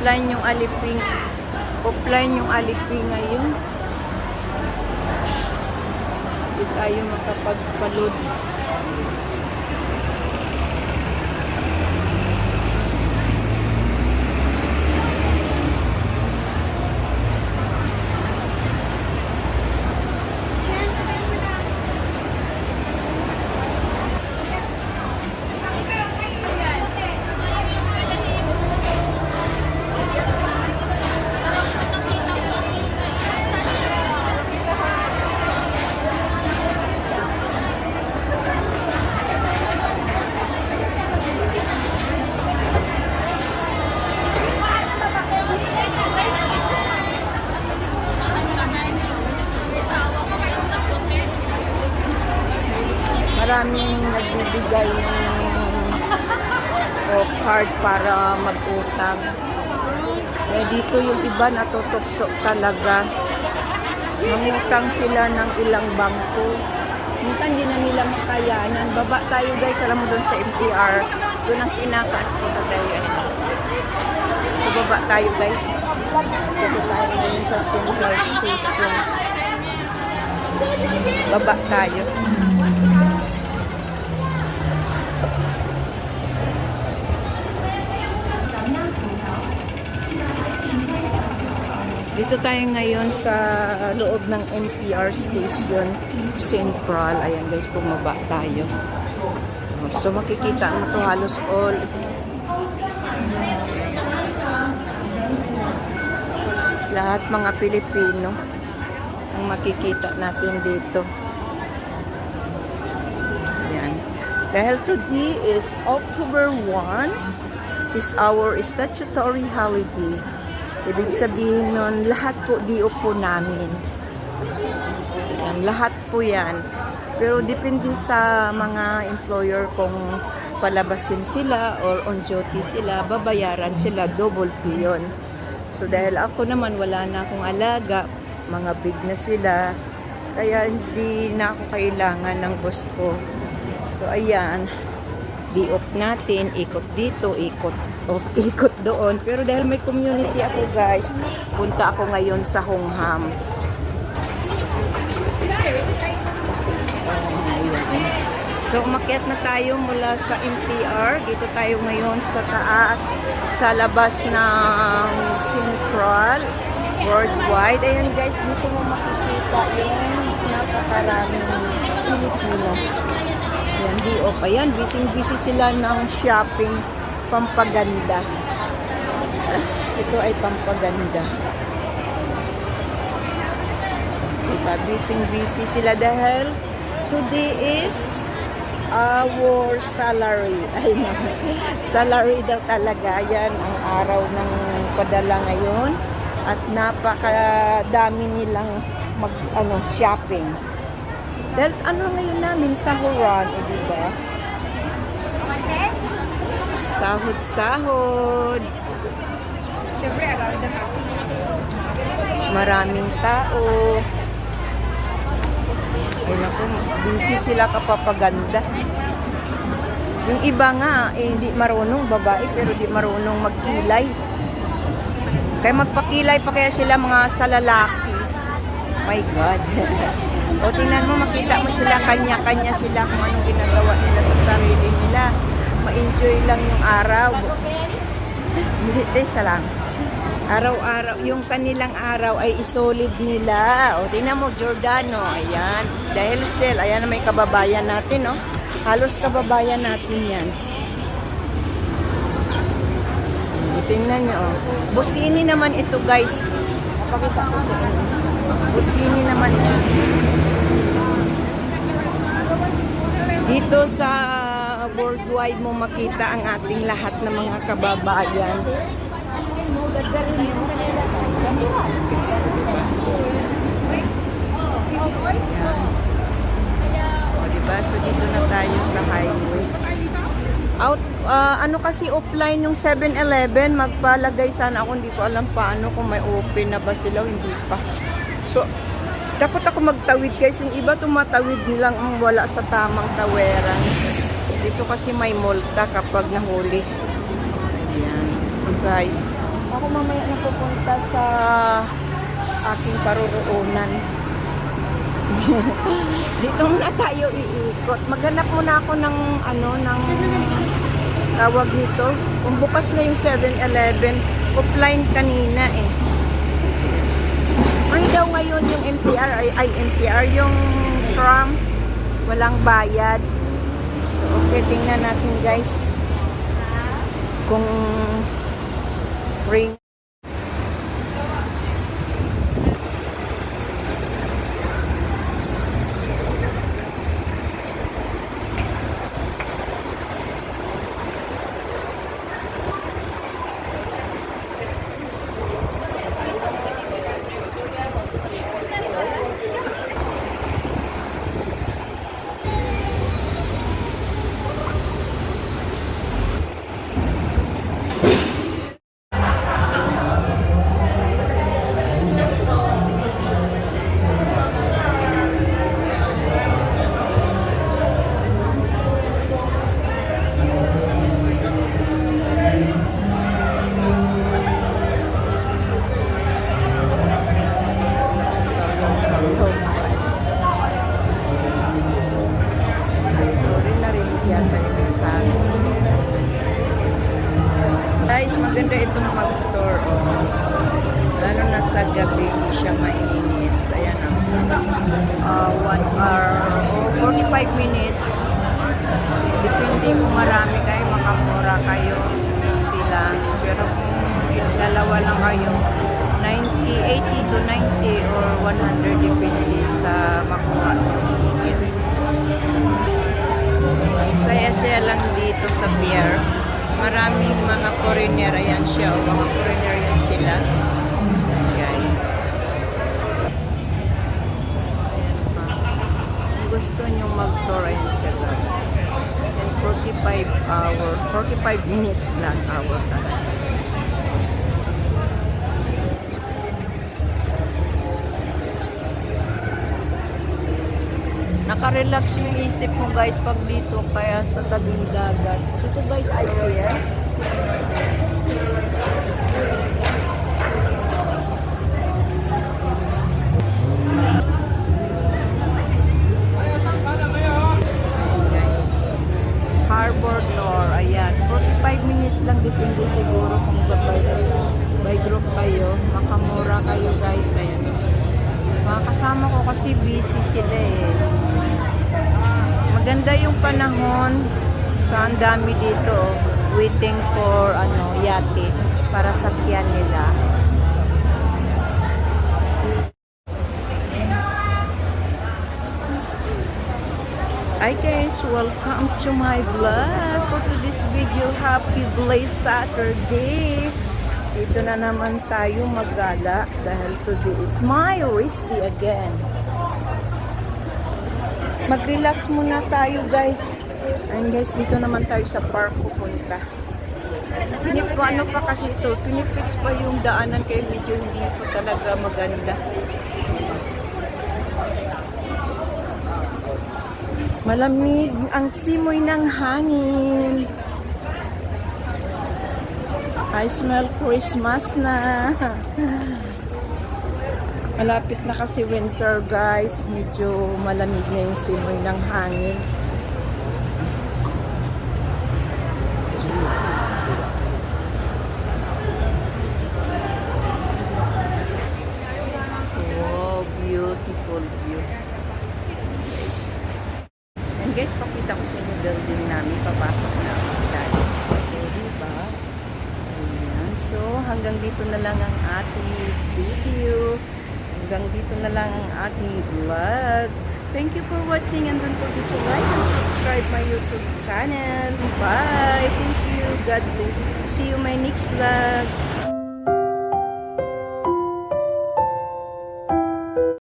offline yung Aliping. Offline yung Aliping ngayon. Hindi tayo makapagpaload. Maraming nagbibigay ng card para mag-utang. Dito yung iba natutokso talaga. Mangutang sila ng ilang bangko. Minsan hindi na nila makayanan. Baba tayo guys, alam mo doon sa MTR. Doon ang kinakaat ko tayo. So baba tayo guys. Dito tayo ngayon sa Central Station. Baba tayo. Dito tayo ngayon sa loob ng MTR Station Central. Ayan guys, bumaba tayo. So makikita mo to halos all. Lahat mga Pilipino ang makikita natin dito. Ayan. Dahil today is October 1, is our statutory holiday. Ibig sabihin nun, lahat po di po namin. Yan, lahat po yan. Pero depende sa mga employer kung palabasin sila or on duty sila, babayaran sila, double fee yun. So dahil ako naman wala na akong alaga, mga big na sila, kaya hindi na ako kailangan ng boss ko. So ayan, di off natin, ikot dito, ikot doon. Pero dahil may community ako guys, punta ako ngayon sa Hongham. So umakyat na tayo mula sa MTR. Dito tayo ngayon sa taas, sa labas ng Central Worldwide. Ayan guys, dito mo makikita yung napakaraming Filipino. Ayan, di off. Ayan, busy sila ng shopping. Pampaganda. Ito ay pampaganda. Diba? Busy sila dahil today is our salary. Ay, salary daw talaga. Yan ang araw ng padala ngayon. At napakadami nilang shopping. Dahil ngayon namin sa Huron, diba? Sahod. Siyempre, maraming tao. Busy sila kapapaganda. Yung iba nga, hindi marunong babae, pero di marunong magkilay. Kaya magpakilay pa kaya sila mga sa lalaki. My God. O tingnan mo, makita mo sila, kanya-kanya sila kung anong ginagawa nila sa sarili nila. Ma-enjoy lang yung araw. Isa lang. Araw-araw, yung kanilang araw ay isolid nila. O, tingnan mo, Giordano. Ayan. Dahil sale. Ayan na may kababayan natin, no? Halos kababayan natin yan. Tingnan nyo, oh. Busini naman ito, guys. Napakita ko sa inyo. Busini naman yan. Dito sa worldwide mo makita ang ating lahat ng mga kababayan. O, diba? So, dito na tayo sa highway. Kasi offline yung 7-Eleven, magpalagay sana ako, hindi ko alam paano kung may open na ba sila o hindi pa. So, dapat ako magtawid guys, yung iba tumatawid nilang wala sa tamang taweran. Dito kasi may multa kapag nahuli. Ayan. So guys, Ako mamaya na pupunta sa aking paruroonan. Dito na tayo iikot. Maghanap muna ako ng tawag nito. Kung bukas na yung 7-Eleven, offline kanina eh. Free daw ngayon yung NPR, NPR yung tram, walang bayad. So, okay, tingnan natin guys kung free. Guys, maganda itong mag-tour. Lalo na sa gabi, hindi siya mainit. Ayan ang 1 hour o 45 minutes. Depende kung marami kayo, makamura kayo, 60 lang. Pero kung dalawa lang kayo, 80 to 90 or 100 depende sa makuha ng ticket. Saya-saya lang dito sa pier. Maraming mga foreigner, ayan siya, o mga foreigner yan sila. Guys. Kung gusto nyo mag-tour, ayan sila. And 45 minutes lang, hour talaga. Naka-relax yung isip mo guys pag dito kaya sa tabing dagat. Ito guys ay pier. Guys. Harbor Nor, ayan. 45 minutes lang depende siguro kung by group kayo. Makamura kayo guys. Ayan. Mga kasama ko kasi busy sila eh. Maganda yung panahon. So, ang dami dito. Waiting for yate para sakyan nila. Hi guys, welcome to my vlog. For this video, happy blessed Saturday. Dito na naman tayo maggala dahil today is my rest day again. Mag-relax muna tayo guys. And guys, dito naman tayo sa park pupunta. Ano pa kasi ito, pinipix pa yung daanan kaya medyo hindi po talaga maganda. Malamig ang simoy ng hangin. I smell Christmas na. Malapit na kasi winter guys. Medyo malamig na yung simoy ng hangin. Wow, beautiful view. Guys. And guys, pakita ko sa inyo building namin. Papasok na ako tayo. Diba? So, hanggang dito na lang ang ating video. Hanggang dito na lang ang ating vlog. Thank you for watching and don't forget to like and subscribe my YouTube channel. Bye! Thank you. God bless. See you my next vlog.